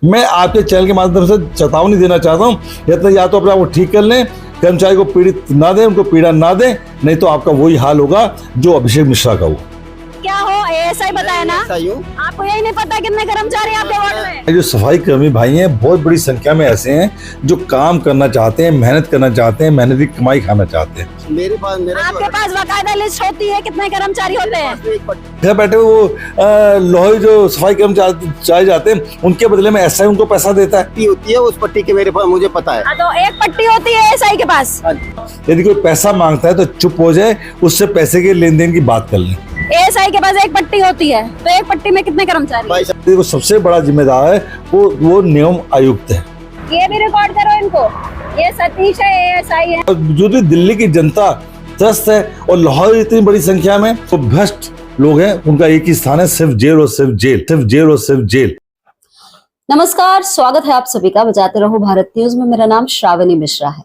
मैं आपके चैनल के माध्यम से चेतावनी देना चाहता हूँ, या तो अपने आप को ठीक कर लें, कर्मचारी को पीड़ित ना दें, उनको पीड़ा ना दें, नहीं तो आपका वही हाल होगा जो अभिषेक मिश्रा का हुआ। क्या हो ऐसा ही बताया ना, आपको यही नहीं पता कितने कर्मचारी आपके वार्ड में। जो सफाई कर्मी भाई हैं, बहुत बड़ी संख्या में ऐसे हैं जो काम करना चाहते हैं, मेहनत करना चाहते हैं, मेहनत की कमाई खाना चाहते हैं। आपके पास बाकायदा लिस्ट होती है कितने कर्मचारी होते हैं? घर बैठे वो लोहे जो सफाई कर्मचारी जाते हैं उनके बदले में एसआई उनको पैसा देता है। होती है उस पट्टी के मेरे पास मुझे पता है। तो एक पट्टी होती है एसआई के पास। यदि कोई पैसा मांगता है तो चुप हो जाए, उससे पैसे के लेन देन की बात कर लें। एसआई के पास एक पट्टी होती है, तो एक पट्टी में कितने कर्मचारी? देखो सबसे बड़ा जिम्मेदार है वो नियम आयुक्त है। ये भी रिकॉर्ड करो इनको, ये सतीश है, एसआई है। जो दिल्ली की जनता त्रस्त है और लाहौर इतनी बड़ी संख्या में तो भ्रष्ट लोग हैं, उनका एक ही स्थान है, सिर्फ जेल और सिर्फ जेल, सिर्फ जेल और सिर्फ जेल। नमस्कार, स्वागत है आप सभी का बजाते रहो भारत न्यूज में। मेरा नाम श्रावणी मिश्रा है।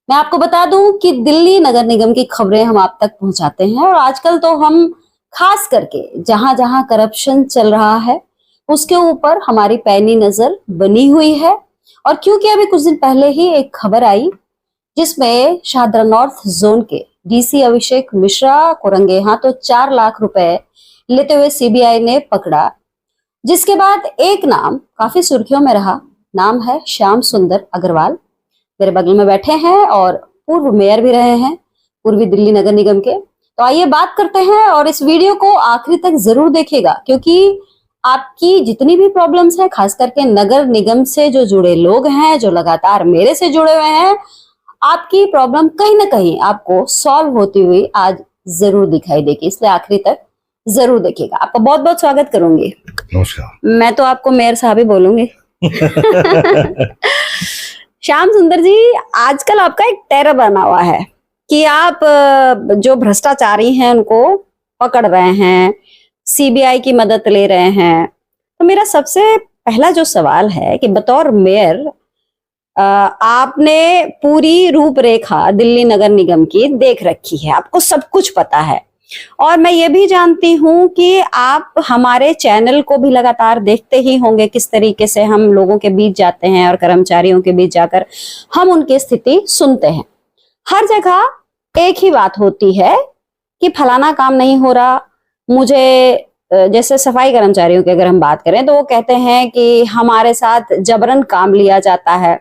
मैं आपको बता दूं कि दिल्ली नगर निगम की खबरें हम आप तक पहुंचाते हैं और आजकल तो हम खास करके जहां जहां करप्शन चल रहा है उसके ऊपर हमारी पैनी नजर बनी हुई है। और क्योंकि अभी कुछ दिन पहले ही एक खबर आई जिसमें शाहदरा नॉर्थ जोन के डीसी अभिषेक मिश्रा को रंगे हाथों 4 लाख रुपए लेते हुए सीबीआई ने पकड़ा, जिसके बाद एक नाम काफी सुर्खियों में रहा। नाम है श्याम सुंदर अग्रवाल। मेरे बगल में बैठे हैं और पूर्व मेयर भी रहे हैं पूर्वी दिल्ली नगर निगम के। तो आइए बात करते हैं और इस वीडियो को आखिरी तक जरूर देखिएगा, क्योंकि आपकी जितनी भी प्रॉब्लम्स हैं, खास करके नगर निगम से जो जुड़े लोग हैं, जो लगातार मेरे से जुड़े हुए हैं, आपकी प्रॉब्लम कहीं ना कहीं आपको सॉल्व होती हुई आज जरूर दिखाई देगी। इसलिए आखिरी तक जरूर देखिएगा। आपका बहुत बहुत स्वागत करूंगी। नमस्कार। मैं तो आपको मेयर साहब ही बोलूंगी। श्याम सुंदर जी, आजकल आपका एक टेरर बना हुआ है कि आप जो भ्रष्टाचारी हैं उनको पकड़ रहे हैं, सीबीआई की मदद ले रहे हैं। तो मेरा सबसे पहला जो सवाल है कि बतौर मेयर आपने पूरी रूपरेखा दिल्ली नगर निगम की देख रखी है, आपको सब कुछ पता है और मैं ये भी जानती हूँ कि आप हमारे चैनल को भी लगातार देखते ही होंगे, किस तरीके से हम लोगों के बीच जाते हैं और कर्मचारियों के बीच जाकर हम उनकी स्थिति सुनते हैं। हर जगह एक ही बात होती है कि फलाना काम नहीं हो रहा। मुझे जैसे सफाई कर्मचारियों की अगर हम बात करें तो वो कहते हैं कि हमारे साथ जबरन काम लिया जाता है।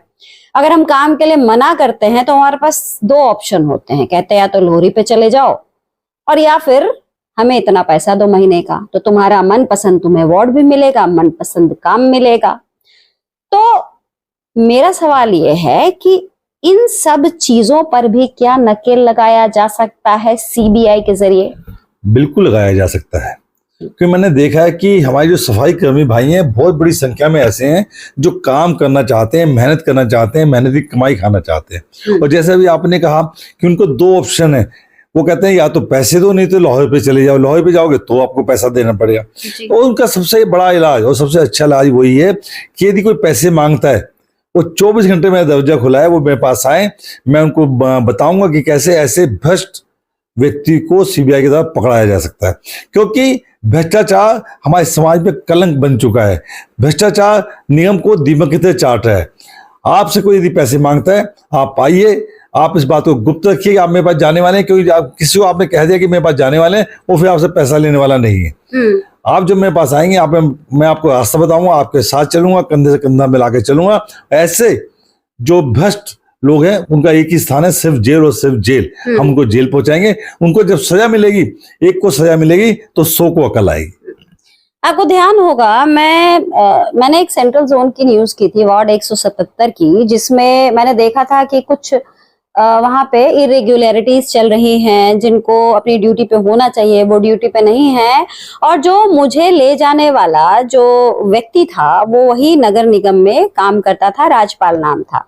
अगर हम काम के लिए मना करते हैं तो हमारे पास 2 ऑप्शन होते हैं, कहते हैं या तो लोहरी पे चले जाओ और या फिर हमें इतना पैसा 2 महीने का, तो तुम्हारा मनपसंद तुम्हें अवार्ड भी मिलेगा, मनपसंद काम मिलेगा। तो मेरा सवाल ये है कि इन सब चीजों पर भी क्या नकेल लगाया जा सकता है सीबीआई के जरिए? बिल्कुल लगाया जा सकता है, क्योंकि मैंने देखा है कि हमारे जो सफाई कर्मी भाई हैं, बहुत बड़ी संख्या में ऐसे हैं जो काम करना चाहते हैं, मेहनत करना चाहते हैं, मेहनत की कमाई खाना चाहते हैं। और जैसे अभी आपने कहा कि उनको 2 ऑप्शन है, वो कहते हैं या तो पैसे दो, नहीं तो लाहौर पे चले जाओ। लाहौर पे जाओगे तो आपको पैसा देना पड़ेगा। और उनका सबसे बड़ा इलाज और सबसे अच्छा इलाज वही है कि यदि कोई पैसे मांगता है, वो 24 घंटे में दरवाजा खुला है, वो मेरे पास आए, मैं उनको बताऊंगा कि कैसे ऐसे भ्रष्ट व्यक्ति को सीबीआई की तरफ पकड़ाया जा सकता है। क्योंकि भ्रष्टाचार हमारे समाज में कलंक बन चुका है। भ्रष्टाचार नियम को दीमक की तरह चाट रहा है। आपसे कोई यदि पैसे मांगता है, आप आइए, आप इस बात को गुप्त रखिए कि आप मेरे पास जाने वाले हैं, क्योंकि आप किसी को आपने कह दिया कि मेरे पास जाने वाले हैं, वो फिर आपसे पैसा लेने वाला नहीं है। आप जब मेरे पास आएंगे, मैं आपको रास्ता बताऊंगा, आपके साथ चलूंगा, कंधे से कंधा मिला के चलूंगा। ऐसे जो भ्रष्ट लोग हैं उनका एक ही स्थान है, सिर्फ जेल और सिर्फ जेल। हम उनको जेल पहुंचाएंगे। उनको जब सजा मिलेगी, एक को सजा मिलेगी तो 100 को अकल आएगी। आपको ध्यान होगा मैंने एक सेंट्रल जोन की न्यूज की थी, वार्ड 177 की, जिसमें मैंने देखा था कि कुछ वहां पे इरेगुलरिटीज चल रही हैं, जिनको अपनी ड्यूटी पे होना चाहिए वो ड्यूटी पे नहीं है। और जो मुझे ले जाने वाला जो व्यक्ति था वो वही नगर निगम में काम करता था, राजपाल नाम था।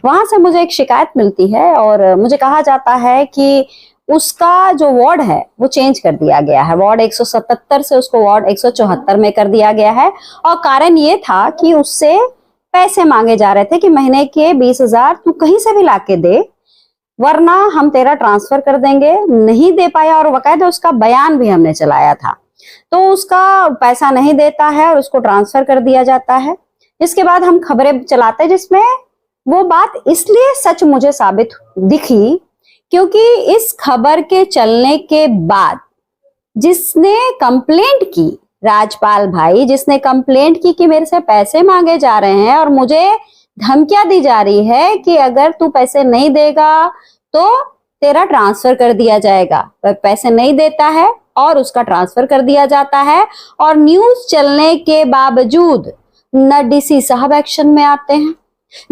वहां से मुझे एक शिकायत मिलती है और मुझे कहा जाता है कि उसका जो वार्ड है वो चेंज कर दिया गया है। वार्ड 177 से उसको वार्ड 174 में कर दिया गया है। और कारण ये था कि उससे पैसे मांगे जा रहे थे कि महीने के 20,000 तू कहीं से भी लाके दे, वरना हम तेरा ट्रांसफर कर देंगे। नहीं दे पाया और बाकायदा उसका बयान भी हमने चलाया था। तो उसका पैसा नहीं देता है और उसको ट्रांसफर कर दिया जाता है। इसके बाद हम खबरें चलाते हैं जिसमें वो बात इसलिए सच मुझे साबित दिखी क्योंकि इस खबर के चलने के बाद जिसने कंप्लेंट की, राजपाल भाई जिसने कंप्लेंट की कि मेरे से पैसे मांगे जा रहे हैं और मुझे धमकियां दी जा रही है कि अगर तू पैसे नहीं देगा तो तेरा ट्रांसफर कर दिया जाएगा। वह पैसे नहीं देता है और उसका ट्रांसफर कर दिया जाता है और न्यूज चलने के बावजूद न डीसी साहब एक्शन में आते हैं,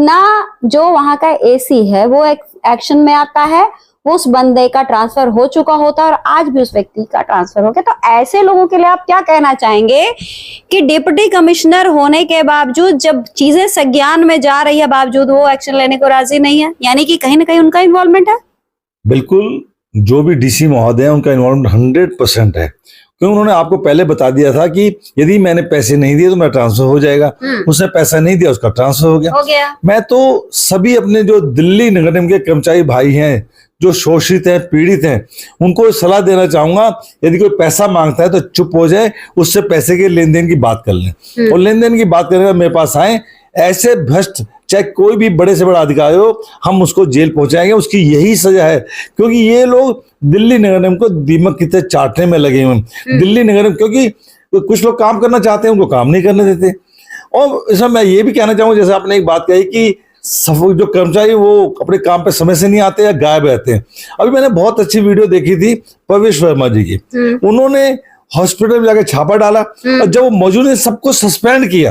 ना जो वहां का एसी है वो एक्शन में आता है। उस बंदे का ट्रांसफर हो चुका होता है और आज भी उस व्यक्ति का ट्रांसफर हो गया। तो ऐसे लोगों के लिए आप क्या कहना चाहेंगे कि डिप्टी कमिश्नर होने के बावजूद जब चीजें संज्ञान में जा रही है बावजूद वो एक्शन लेने को राजी नहीं है, यानी कि कहीं ना कहीं उनका इन्वॉल्वमेंट है? बिल्कुल, जो भी डीसी महोदय हैं उनका इन्वॉल्वमेंट 100% है, क्योंकि उन्होंने आपको पहले बता दिया था कि यदि मैंने पैसे नहीं दिए तो मेरा ट्रांसफर हो जाएगा। उसने पैसा नहीं दिया, उसका ट्रांसफर हो गया। मैं तो सभी अपने जो दिल्ली नगर निगम के कर्मचारी भाई हैं जो शोषित हैं, पीड़ित हैं, उनको सलाह देना चाहूंगा, यदि कोई पैसा मांगता है तो चुप हो जाए, उससे पैसे के लेन देन की बात कर लें और लेन देन की बात करने मेरे पास आए। ऐसे भ्रष्ट चाहे कोई भी बड़े से बड़ा अधिकारी हो, हम उसको जेल पहुंचाएंगे, उसकी यही सजा है। क्योंकि ये लोग दिल्ली नगर निगम को दीमक की तरह चाटने में लगे हुए हैं। दिल्ली नगर निगम, क्योंकि कुछ लोग काम करना चाहते हैं, उनको काम नहीं करने देते। और इसमें मैं ये भी कहना चाहूंगा, जैसे आपने एक बात कही कि जो कर्मचारी वो अपने काम पे समय से नहीं आते या गायब रहते हैं। अभी मैंने बहुत अच्छी वीडियो देखी थी प्रवेश वर्मा जी की, उन्होंने हॉस्पिटल में जाकर छापा डाला और जब वो मौजूद है सबको सस्पेंड किया।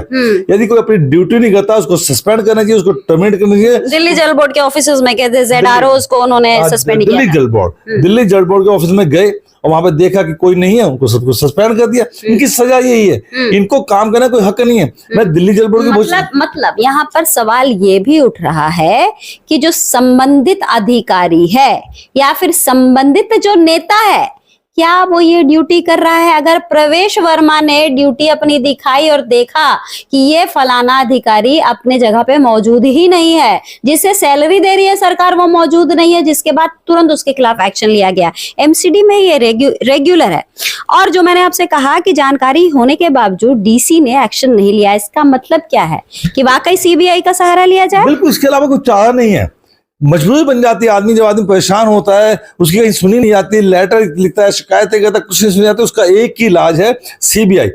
यदि कोई अपनी ड्यूटी नहीं करता उसको सस्पेंड करना चाहिए, उसको टर्मिनेट करना चाहिए। दिल्ली जल बोर्ड के ऑफिसेज में कहते हैं ZROs को उन्होंने सस्पेंड किया। दिल्ली जल बोर्ड के ऑफिस में गए और वहां पे देखा कि कोई नहीं है, उनको सबको सस्पेंड कर दिया। इनकी सजा यही है, इनको काम करने कोई हक नहीं है। मैं दिल्ली जल बोर्ड की मतलब यहाँ पर सवाल ये भी उठ रहा है कि जो संबंधित अधिकारी है या फिर संबंधित जो नेता है, क्या वो ये ड्यूटी कर रहा है? अगर प्रवेश वर्मा ने ड्यूटी अपनी दिखाई और देखा कि ये फलाना अधिकारी अपने जगह पे मौजूद ही नहीं है, जिसे सैलरी दे रही है सरकार वो मौजूद नहीं है, जिसके बाद तुरंत उसके खिलाफ एक्शन लिया गया। MCD में ये रेगुलर है। और जो मैंने आपसे कहा कि जानकारी होने के बावजूद डीसी ने एक्शन नहीं लिया, इसका मतलब क्या है कि वाकई CBI का सहारा लिया जाए? बिल्कुल, इसके अलावा कुछ चारा नहीं है। मजबूरी बन जाती है आदमी, जब आदमी परेशान होता है, उसकी कहीं सुनी नहीं जाती, लेटर लिखता है, शिकायतें करता है, कुछ नहीं सुनी जाती, उसका एक ही इलाज है CBI।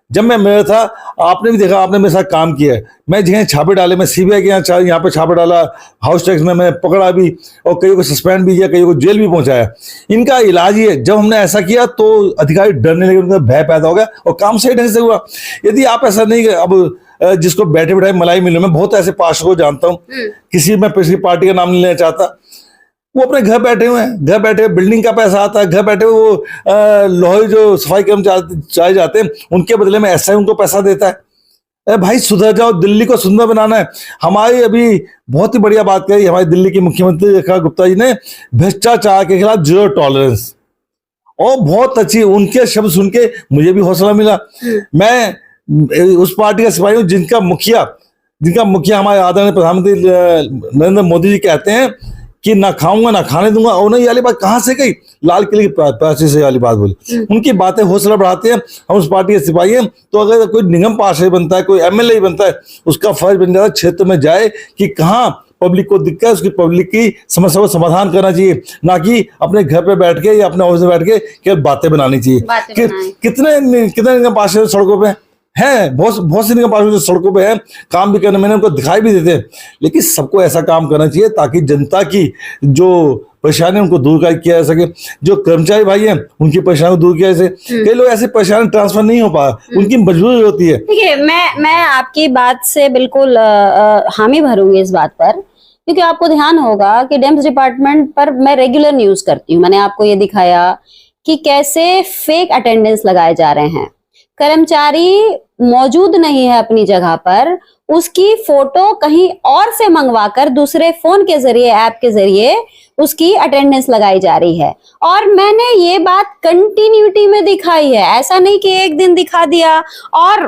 जब मैं मेरा था, आपने भी देखा, आपने मेरे साथ काम किया है, मैं जिन्हें छापे डाले, मैं CBI के यहाँ पे छापे डाला, हाउस टैक्स में मैं पकड़ा भी और कईयों को सस्पेंड भी किया, कईयों को जेल भी पहुंचाया। इनका इलाज ही है। जब हमने ऐसा किया तो अधिकारी डरने लगे, उनका भय पैदा हो गया और काम सही ढंग से हुआ। यदि आप ऐसा नहीं, अब जिसको बैठे बैठे मलाई मिले, मैं बहुत ऐसे पार्षद को जानता हूँ, किसी मैं पिछली पार्टी का नाम नहीं लेना चाहता, वो अपने घर बैठे हुए हैं, घर बैठे बिल्डिंग का पैसा आता है, घर बैठे वो लोहे जो सफाई कर्मचारी जाते हैं उनके बदले में SI उनको पैसा देता है। अरे भाई सुधर जाओ, दिल्ली को सुंदर बनाना है। हमारी अभी बहुत ही बढ़िया बात कही हमारी दिल्ली की मुख्यमंत्री रेखा गुप्ता जी ने, भ्रष्टाचार के खिलाफ 0 टॉलरेंस, और बहुत अच्छी उनके शब्द सुन के मुझे भी हौसला मिला। मैं उस पार्टी का सिपाही हूँ जिनका मुखिया हमारे आदरणीय प्रधानमंत्री नरेंद्र मोदी जी कहते हैं कि ना खाऊंगा ना खाने दूंगा। और नहीं, ये वाली बात कहाँ से गई? लाल किले की प्राची से वाली बात बोली। उनकी बातें हौसला बढ़ाते हैं। हम उस पार्टी के सिपाही हैं, तो अगर कोई निगम पार्षद बनता है, कोई MLA बनता है, उसका फर्ज बन जाता है क्षेत्र में जाए कि कहाँ पब्लिक को दिक्कत है, उसकी पब्लिक की समस्या को समाधान करना चाहिए, ना कि अपने घर पे बैठ के या अपने ऑफिस में बैठ के केवल बातें बनानी चाहिए। कितने निगम पार्षद सड़कों पे हैं, बहुत से निगम पार्षद सड़कों पे हैं, काम भी करने में उनको दिखाई भी देते हैं। लेकिन सबको ऐसा काम करना चाहिए ताकि जनता की जो परेशानी उनको दूर किया जा सके। जो कर्मचारी भाई हैं उनकी परेशानी को दूर किया जा सके। कई लोग ऐसे परेशानी ट्रांसफर नहीं हो पा, उनकी मजबूरी होती है। देखिए, मैं आपकी बात से बिल्कुल हामी भरूंगी इस बात पर, क्योंकि आपको ध्यान होगा कि डेम्स डिपार्टमेंट पर मैं रेगुलर न्यूज करती हूँ। मैंने आपको ये दिखाया कि कैसे फेक अटेंडेंस लगाए जा रहे हैं, कर्मचारी मौजूद नहीं है अपनी जगह पर, उसकी फोटो कहीं और से मंगवाकर दूसरे फोन के जरिए, ऐप के जरिए उसकी अटेंडेंस लगाई जा रही है। और मैंने ये बात कंटिन्यूटी में दिखाई है, ऐसा नहीं कि एक दिन दिखा दिया और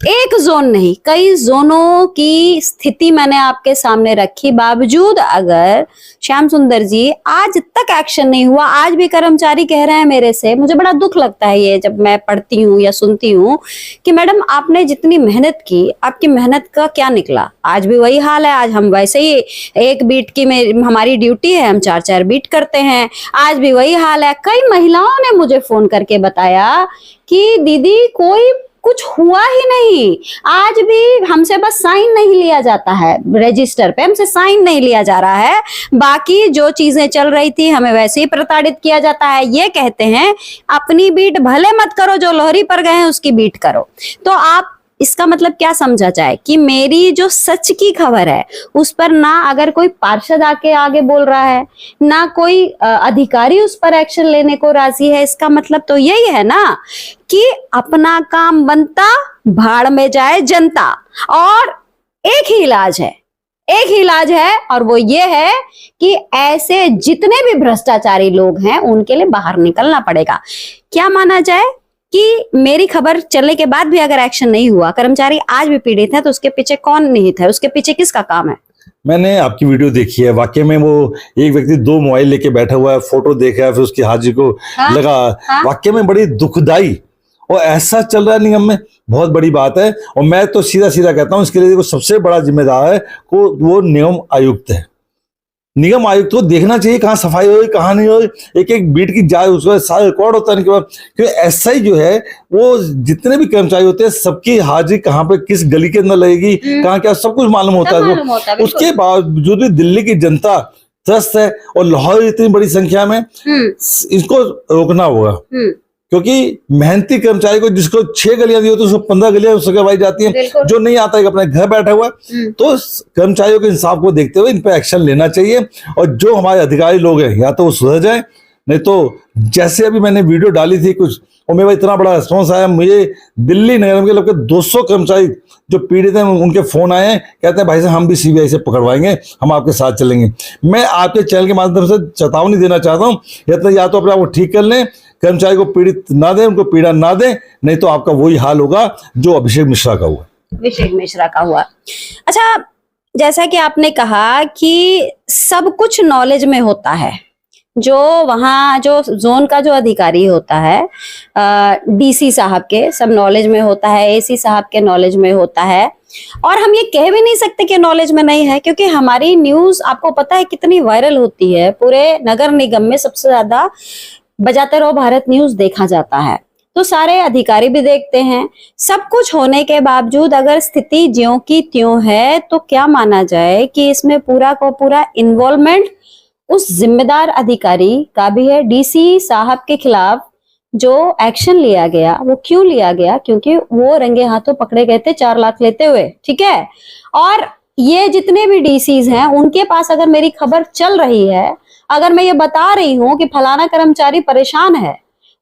एक जोन नहीं, कई जोनों की स्थिति मैंने आपके सामने रखी, बावजूद अगर श्याम सुंदर जी आज तक एक्शन नहीं हुआ। आज भी कर्मचारी कह रहे हैं मेरे से, मुझे बड़ा दुख लगता है ये जब मैं पढ़ती हूँ या सुनती हूँ कि मैडम आपने जितनी मेहनत की, आपकी मेहनत का क्या निकला। आज भी वही हाल है। आज हम वैसे ही एक बीट की में हमारी ड्यूटी है, हम 4-4 बीट करते हैं। आज भी वही हाल है। कई महिलाओं ने मुझे फोन करके बताया कि दीदी कोई कुछ हुआ ही नहीं, आज भी हमसे बस साइन नहीं लिया जाता है, रजिस्टर पे हमसे साइन नहीं लिया जा रहा है, बाकी जो चीजें चल रही थी हमें वैसे ही प्रताड़ित किया जाता है। ये कहते हैं अपनी बीट भले मत करो, जो लोहरी पर गए हैं उसकी बीट करो। तो आप इसका मतलब क्या समझा जाए कि मेरी जो सच की खबर है उस पर ना अगर कोई पार्षद आके आगे बोल रहा है, ना कोई अधिकारी उस पर एक्शन लेने को राजी है। इसका मतलब तो यही है ना कि अपना काम बनता, भाड़ में जाए जनता। और एक ही इलाज है, एक ही इलाज है, और वो ये है कि ऐसे जितने भी भ्रष्टाचारी लोग हैं उनके लिए बाहर निकलना पड़ेगा। क्या माना जाए कि मेरी खबर चलने के बाद भी अगर एक्शन नहीं हुआ, कर्मचारी आज भी पीड़ित है, तो उसके पीछे कौन निहित है, उसके पीछे किसका काम है? मैंने आपकी वीडियो देखी है, वाकई में वो एक व्यक्ति 2 मोबाइल लेके बैठा हुआ है, फोटो देखा है, फिर उसकी हाजिरी को लगा। वाकई में बड़ी दुखदाई और ऐसा चल रहा है निगम में, बहुत बड़ी बात है। और मैं तो सीधा सीधा कहता हूँ इसके लिए देखो सबसे बड़ा जिम्मेदार है वो निगम आयुक्त है। निगम आयुक्त को देखना चाहिए कहाँ सफाई हो रही, कहाँ नहीं हो रही, एक एक बीट की जाए, उसका सारा रिकॉर्ड होता है। क्योंकि ऐसा ही जो है वो जितने भी कर्मचारी होते हैं सबकी हाजिरी कहाँ पे किस गली के अंदर लगेगी, कहाँ क्या सब कुछ मालूम होता है। उसके बावजूद भी दिल्ली की जनता त्रस्त है और लाहौर इतनी बड़ी संख्या में, इसको रोकना होगा। क्योंकि मेहनती कर्मचारी को जिसको 6 गलियां दी होती है उसको 15 गलियां करवाई जाती हैं, जो नहीं आता है अपने घर बैठा हुआ है। तो कर्मचारियों के इंसाफ को देखते हुए इन पर एक्शन लेना चाहिए। और जो हमारे अधिकारी लोग हैं या तो वो सुधर जाए, नहीं तो जैसे अभी मैंने वीडियो डाली थी कुछ, और मेरा इतना बड़ा रिस्पॉन्स आया, मुझे दिल्ली नगर निगम के लगभग 200 कर्मचारी जो पीड़ित हैं उनके फोन आए हैं, कहते हैं भाई साहब हम भी सीबीआई से पकड़वाएंगे, हम आपके साथ चलेंगे। मैं आपके चैनल के माध्यम से चेतावनी देना चाहता हूँ, या तो अपने आप को ठीक कर लें, कर्मचारी को पीड़ित ना दें, उनको पीड़ा ना दें, नहीं तो आपका वही हाल होगा जो अभिषेक मिश्रा का हुआ। अभिषेक मिश्रा का हुआ। अच्छा, जैसा कि आपने कहा कि सब कुछ नॉलेज में होता है, जो वहाँ जो जोन का जो अधिकारी होता है, डीसी साहब के सब नॉलेज में होता है, एसी साहब के नॉलेज में होता है। और हम ये कह भी नहीं सकते कि नॉलेज में नहीं है, क्योंकि हमारी न्यूज आपको पता है कितनी वायरल होती है। पूरे नगर निगम में सबसे ज्यादा बजाते रहो भारत न्यूज देखा जाता है, तो सारे अधिकारी भी देखते हैं। सब कुछ होने के बावजूद अगर स्थिति ज्यों की त्यों है, तो क्या माना जाए कि इसमें पूरा को पूरा इन्वॉल्वमेंट उस जिम्मेदार अधिकारी का भी है। डीसी साहब के खिलाफ जो एक्शन लिया गया वो क्यों लिया गया? क्योंकि वो रंगे हाथों पकड़े गए थे 4 लाख लेते हुए, ठीक है। और ये जितने भी डीसीज हैं उनके पास अगर मेरी खबर चल रही है, अगर मैं ये बता रही हूँ कि फलाना कर्मचारी परेशान है,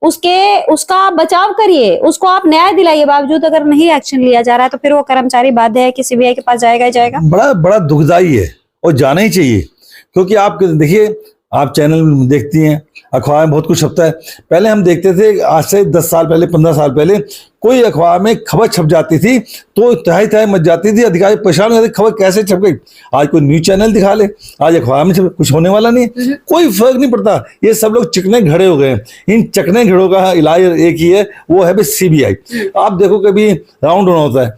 उसका बचाव करिए, उसको आप न्याय दिलाइए, बावजूद अगर नहीं एक्शन लिया जा रहा है, तो फिर वो कर्मचारी बाध्य है कि सीबीआई के पास जाएगा ही जाएगा। बड़ा दुखदाई है और जाना ही चाहिए। क्योंकि आप देखिए, आप चैनल देखती हैं, अखबार में बहुत कुछ छपता है। पहले हम देखते थे, आज से 10 साल पहले, 15 साल पहले, कोई अखबार में खबर छप जाती थी तो तहाई मच जाती थी, अधिकारी परेशान हो जाते, खबर कैसे छप गई। आज कोई न्यूज चैनल दिखा ले, आज अखबार में छप, कुछ होने वाला नहीं है, कोई फर्क नहीं पड़ता। ये सब लोग चिकने घड़े हो गए। इन चकने घड़ों का इलाज एक ही है, वो है सीबीआई। आप देखो, कभी राउंड होना होता है,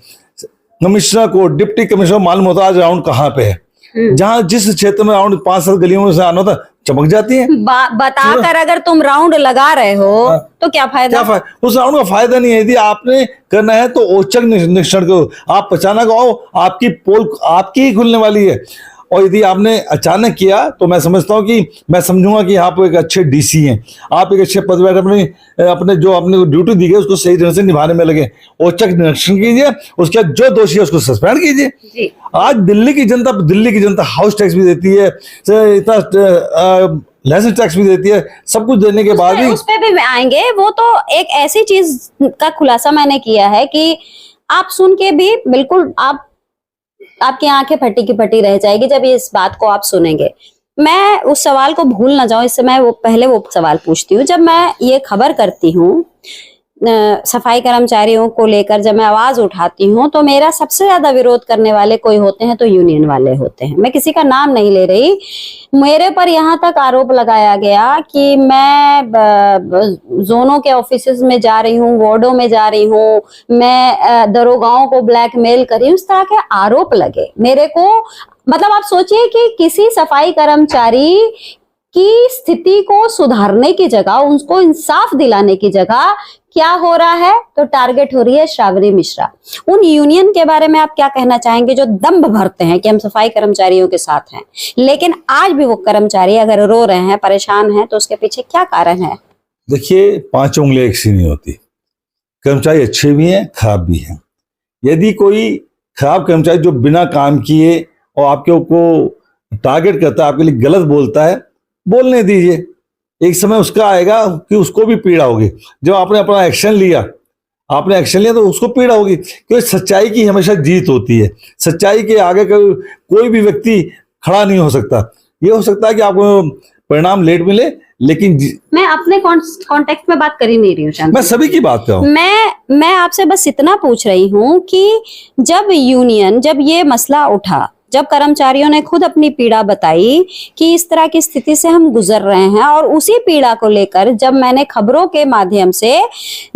कमिश्नर को, डिप्टी कमिश्नर मालूम होता है आज राउंड कहाँ पे है। जहां जिस क्षेत्र में राउंड 5-7 गलियों में से आना होता, चमक जाती है। बताकर अगर तुम राउंड लगा रहे हो तो क्या फायदा? उस राउंड का फायदा नहीं है। यदि आपने करना है तो औचक निरीक्षण करो। आप अचानक आओ, आपकी पोल आपकी ही खुलने वाली है। और यदि आपने अचानक किया तो मैं समझता हूँ कि मैं समझूंगा कि आप एक अच्छे डीसी हैं, आप एक अच्छे पद पर अपने जो आपने ड्यूटी दी गई उसको सही तरह से निभाने में लगे। औचक निरीक्षण कीजिए, उसके बाद जो दोषी है उसको सस्पेंड कीजिए। आज दिल्ली की जनता हाउस टैक्स भी देती है, इतना लाइसेंस टैक्स भी देती है, सब कुछ देने के बाद भी उस पे भी आएंगे। वो तो एक ऐसी चीज का खुलासा मैंने किया है कि आप सुन के भी बिल्कुल आपकी आंखें फटी की फटी रह जाएगी जब इस बात को आप सुनेंगे। मैं उस सवाल को भूल ना जाऊं, इससे मैं वो सवाल पूछती हूँ। जब मैं ये खबर करती हूँ, सफाई कर्मचारियों को लेकर जब मैं आवाज उठाती हूँ तो मेरा सबसे ज्यादा विरोध करने वाले कोई होते हैं तो यूनियन वाले होते हैं। मैं किसी का नाम नहीं ले रही। मेरे पर यहाँ तक आरोप लगाया गया कि मैं जोनों के ऑफिसेज में जा रही हूँ, वार्डों में जा रही हूँ, मैं दरोगाओं को ब्लैकमेल कर रही हूँ, इस तरह के आरोप लगे मेरे को। मतलब आप सोचिए कि किसी सफाई कर्मचारी की स्थिति को सुधारने की जगह, उनको इंसाफ दिलाने की जगह क्या हो रहा है, तो टारगेट हो रही है श्रावणी मिश्रा। उन यूनियन के बारे में आप क्या कहना चाहेंगे जो दंभ भरते हैं कि हम सफाई कर्मचारियों के साथ हैं, लेकिन आज भी वो कर्मचारी अगर रो रहे हैं, परेशान हैं, तो उसके पीछे क्या कारण है? देखिए, 5 उंगलियां एक सी नहीं होती। कर्मचारी अच्छे भी हैं, खराब भी हैं। यदि कोई खराब कर्मचारी जो बिना काम किए और आपके को टारगेट करता है, आपके लिए गलत बोलता है, बोलने दीजिए। एक समय उसका आएगा कि उसको भी पीड़ा होगी। जब आपने अपना एक्शन लिया तो उसको पीड़ा होगी, क्योंकि सच्चाई की हमेशा जीत होती है। सच्चाई के आगे कोई भी व्यक्ति खड़ा नहीं हो सकता। ये हो सकता है कि आपको परिणाम लेट मिले, लेकिन मैं अपने कॉन्टेक्स्ट में बात कर ही नहीं रही हूँ, मैं सभी की बात कर रहा हूँ। मैं आपसे बस इतना पूछ रही हूँ कि जब ये मसला उठा, जब कर्मचारियों ने खुद अपनी पीड़ा बताई कि इस तरह की स्थिति से हम गुजर रहे हैं, और उसी पीड़ा को लेकर जब मैंने खबरों के माध्यम से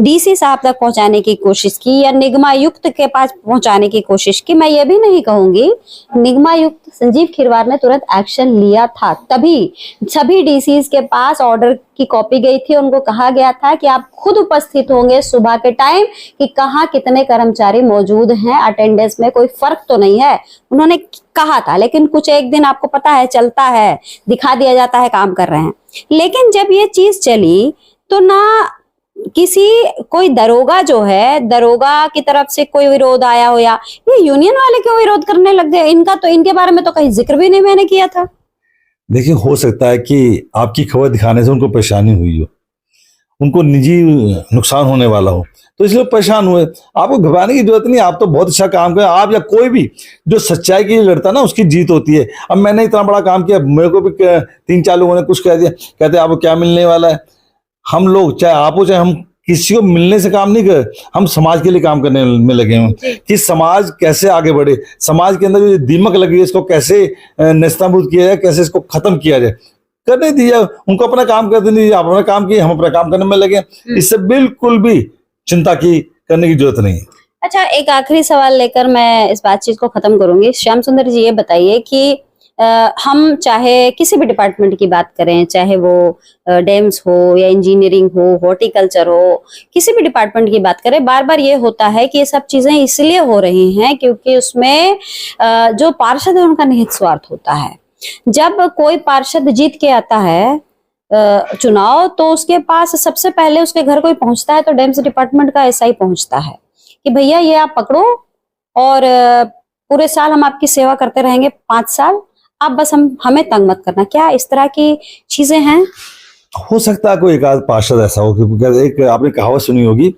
डीसी साहब तक पहुंचाने की कोशिश की या निगमायुक्त के पास पहुंचाने की कोशिश की, मैं ये भी नहीं कहूंगी, निगमायुक्त संजीव खिरवार ने तुरंत एक्शन लिया था। तभी सभी डीसीज के पास ऑर्डर की कॉपी गई थी, उनको कहा गया था कि आप खुद उपस्थित होंगे सुबह के टाइम कि कहाँ कितने कर्मचारी मौजूद हैं, अटेंडेंस में कोई फर्क तो नहीं है, उन्होंने कहा था। लेकिन कुछ एक दिन आपको पता है चलता है, दिखा दिया जाता है काम कर रहे हैं। लेकिन जब ये चीज चली तो ना कोई दरोगा जो है, दरोगा की तरफ से कोई विरोध आया हो, या ये यूनियन वाले क्यों विरोध करने लग गए? इनके बारे में तो कहीं जिक्र भी नहीं मैंने किया था। देखिए, हो सकता है कि आपकी खबर दिखाने से उनको परेशानी हुई हो, उनको निजी नुकसान होने वाला हो, तो इसलिए परेशान हुए। आपको घबराने की जरूरत नहीं। आप तो बहुत अच्छा काम करें। आप या कोई भी जो सच्चाई के लिए लड़ता है ना, उसकी जीत होती है। अब मैंने इतना बड़ा काम किया, मेरे को भी 3-4 लोगों ने कुछ कह दिया, कहते आपको क्या मिलने वाला है। हम लोग, चाहे आप हो चाहे हम, किसी को मिलने से काम नहीं कर, हम समाज के लिए काम करने में लगे हैं कि समाज कैसे आगे बढ़े, समाज के अंदर जो दीमक लगी है इसको कैसे नेस्तनाबूद किया जाए, कैसे इसको खत्म किया जाए। करने दीजिए, उनको अपना काम करने दीजिए। आप अपना काम किए, हम अपना काम करने में लगे। इससे बिल्कुल भी चिंता करने की जरूरत नहीं है। अच्छा, एक आखिरी सवाल लेकर मैं इस बातचीत को खत्म करूंगी। श्याम सुंदर जी, ये बताइए कि हम चाहे किसी भी डिपार्टमेंट की बात करें, चाहे वो डेम्स हो या इंजीनियरिंग हो, हॉर्टिकल्चर हो, किसी भी डिपार्टमेंट की बात करें, बार बार ये होता है कि ये सब चीजें इसलिए हो रही हैं क्योंकि उसमें जो पार्षद है उनका निहित स्वार्थ होता है। जब कोई पार्षद जीत के आता है चुनाव, तो उसके पास सबसे पहले उसके घर कोई पहुंचता है तो डेम्स डिपार्टमेंट का एसआई पहुंचता है कि भैया ये आप पकड़ो और पूरे साल हम आपकी सेवा करते रहेंगे, 5 साल, आप बस हमें तंग मत करना। क्या इस तरह की चीजें हैं? हो सकता है कोई एक आध पार्षद ऐसा हो, क्योंकि एक आपने कहावत सुनी होगी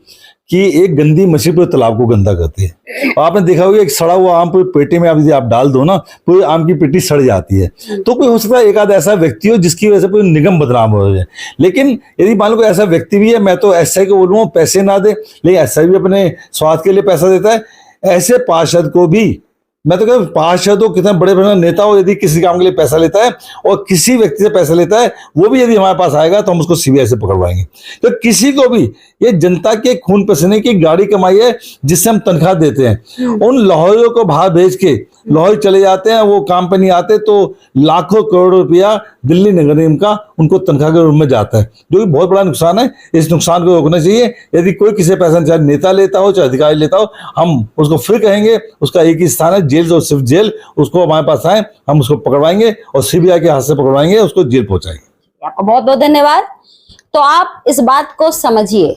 कि एक गंदी मछली पूरे तालाब को गंदा करती है। और आपने देखा होगा एक सड़ा हुआ आम पूरी पेटी में आप डाल दो ना, पूरी आम की पेटी सड़ जाती है। तो कोई हो सकता है एक आध ऐसा व्यक्ति हो जिसकी वजह से पूरी निगम बदनाम हो जाए। लेकिन यदि मान लो कोई ऐसा व्यक्ति भी है, मैं तो एसआई को बोलूंगा पैसे ना दे, लेकिन एसआई भी अपने स्वार्थ के लिए पैसा देता है। ऐसे पार्षद को भी, मैं तो कहता हूं, पार्षद हो, कितना बड़े बड़े नेता हो, यदि किसी काम के लिए पैसा लेता है और किसी व्यक्ति से पैसा लेता है, वो भी यदि हमारे पास आएगा तो हम उसको सीबीआई से पकड़वाएंगे। तो किसी को भी, ये जनता के खून पसीने की गाड़ी कमाई है जिससे हम तनख्वाह देते हैं। उन लाहौरियों को बाहर भेज के लाहौर चले जाते हैं, वो काम पे नहीं आते, तो लाखों करोड़ों रुपया दिल्ली नगर निगम का उनको तनख्वाह के रूप में जाता है, जो कि बहुत बड़ा नुकसान है। इस नुकसान को रोकना चाहिए। यदि कोई किसी पैसा, चाहे नेता लेता हो चाहे अधिकारी लेता हो, हम उसको फिर कहेंगे उसका एक ही स्थान है, जेल, और सिर्फ जेल। उसको हमारे पास आए, हम उसको पकड़वाएंगे और सीबीआई के हाथ से पकड़वाएंगे, उसको जेल पहुंचाएंगे। आपका बहुत बहुत धन्यवाद। तो आप इस बात को समझिए,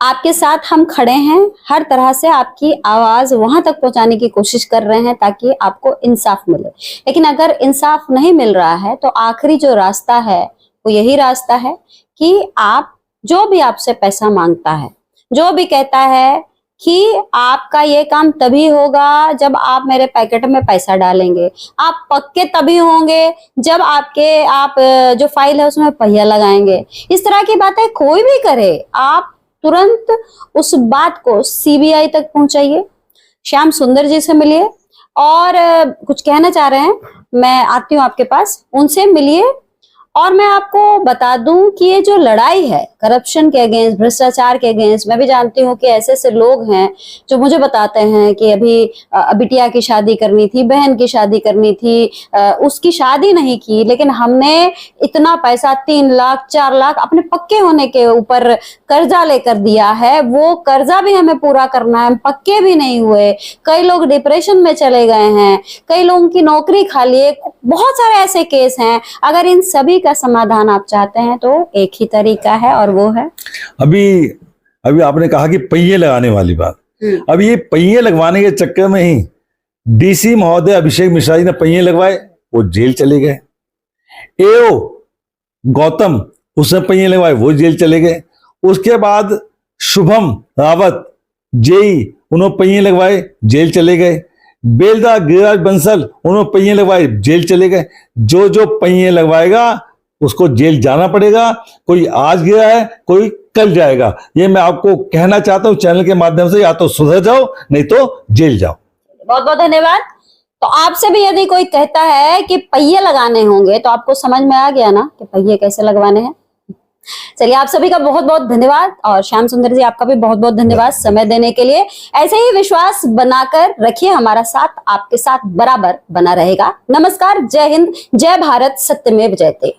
आपके साथ हम खड़े हैं, हर तरह से आपकी आवाज वहां तक पहुंचाने की कोशिश कर रहे हैं ताकि आपको इंसाफ मिले। लेकिन अगर इंसाफ नहीं मिल रहा है तो आखिरी जो रास्ता है वो यही रास्ता है कि आप, जो भी आपसे पैसा मांगता है, जो भी कहता है कि आपका ये काम तभी होगा जब आप मेरे पैकेट में पैसा डालेंगे, आप पक्के तभी होंगे जब आप जो फाइल है उसमें पहिया लगाएंगे, इस तरह की बातें कोई भी करे, आप तुरंत उस बात को सीबीआई तक पहुंचाइए, श्याम सुंदर जी से मिलिए और कुछ कहना चाह रहे हैं, मैं आती हूँ आपके पास, उनसे मिलिए। और मैं आपको बता दूं कि ये जो लड़ाई है करप्शन के अगेंस्ट, भ्रष्टाचार के अगेंस्ट, मैं भी जानती हूँ कि ऐसे ऐसे लोग हैं जो मुझे बताते हैं कि अभी बिटिया की शादी करनी थी, बहन की शादी करनी थी, उसकी शादी नहीं की, लेकिन हमने इतना पैसा 3 लाख 4 लाख अपने पक्के होने के ऊपर कर्जा लेकर दिया है, वो कर्जा भी हमें पूरा करना है, हम पक्के भी नहीं हुए, कई लोग डिप्रेशन में चले गए हैं, कई लोगों की नौकरी खा लिए, बहुत सारे ऐसे केस हैं। अगर इन सभी का समाधान आप चाहते हैं तो एक ही तरीका है और वो है, अभी आपने कहा कि पहिए लगाने वाली बात, अब ये पहिए लगवाने के चक्कर में ही डीसी महोदय अभिषेक मिश्रा जी ने पहिए लगवाए, वो जेल चले गए। एओ गौतम, उसने पहिए लगवाए, वो जेल चले गए। उसके बाद शुभम रावत जेई, उन्होंने पहिए लगवाए, जेल चले गए। बेलदा गिरिराज बंसल, उन्होंने पहिए लगवाए, जेल चले गए। जो जो पहिए लगवाएगा उसको जेल जाना पड़ेगा, कोई आज गया है कोई कल जाएगा। ये मैं आपको कहना चाहता हूं चैनल के माध्यम से, या तो सुधर जाओ नहीं तो जेल जाओ। बहुत बहुत धन्यवाद। तो आपसे भी यदि कोई कहता है कि पहिए लगाने होंगे तो आपको समझ में आ गया ना कि पहिए कैसे लगवाने हैं। चलिए, आप सभी का बहुत बहुत धन्यवाद और श्याम सुंदर जी आपका भी बहुत बहुत धन्यवाद समय देने के लिए। ऐसे ही विश्वास बनाकर रखिए, हमारा साथ आपके साथ बराबर बना रहेगा। नमस्कार, जय हिंद, जय भारत, सत्यमेव जयते।